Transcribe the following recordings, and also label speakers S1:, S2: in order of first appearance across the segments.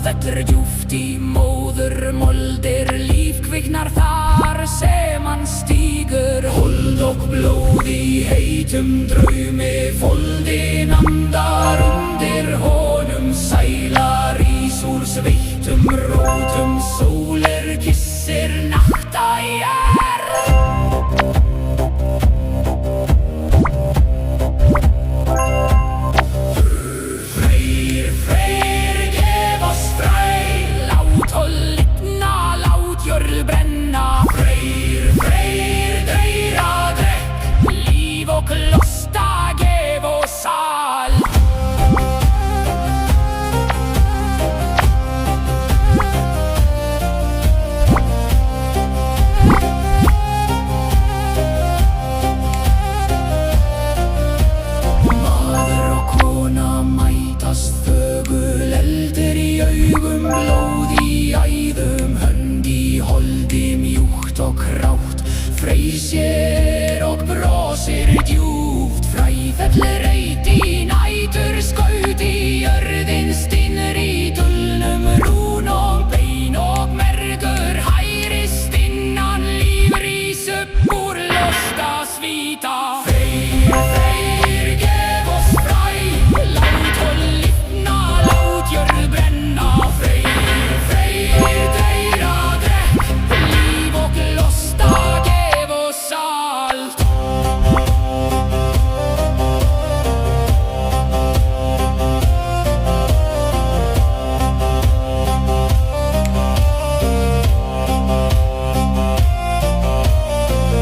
S1: fellur djúpt í móðurmoldir, líf kviknar þar sem hann stígur. Hold og blóð í heitum draumi, foldin andar undir honum, sælar ís úr sveittum rótum, sólir kissir nakta jær. Freyr, Freyr, gef oss frei, lát og litna, lát jörð brenna. Freyr, Freyr, dreyra drekk, líf og losta, gef oss all. Maður og kona mætast, þögul eldur í augum, blóð í æðum, hönd í holdi, mjúkt og krátt. Freyr sér og brosir djúpt, fræfell reit í nætur skaut, í jörðin stinnur í dulnum, rún og bein og mergur hærist innan, líf rís upp úr losta svíta. Freyr, Freyr, gef oss fræ, lát og litna, lát jörð brenna. Freyr, Freyr, dreyra drekk, líf og losta, gef oss allt.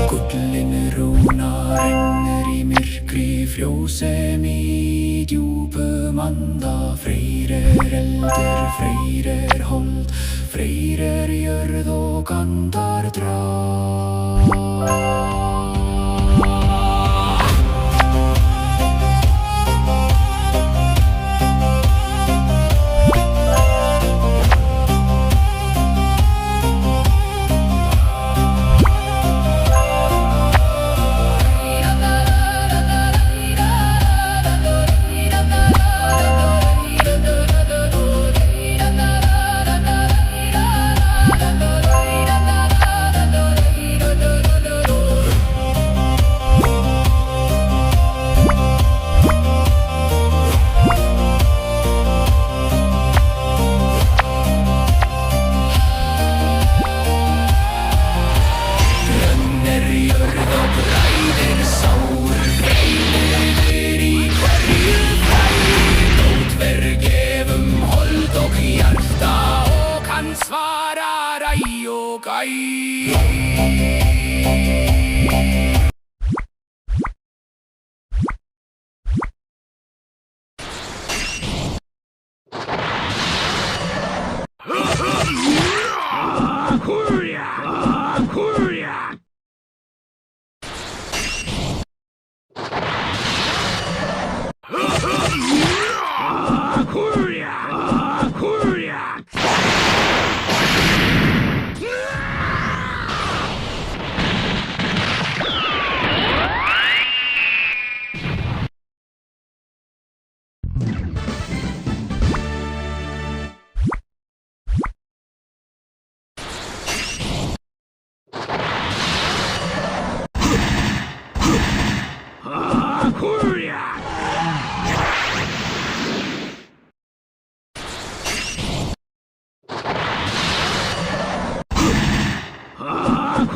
S1: Gullin rúna rennur í myrkri, frjósem í djúpum anda. Freyr eldur, Freyr hold, Freyr jörð og andar drá. Svarar æ og æ.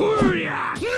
S1: Hurry!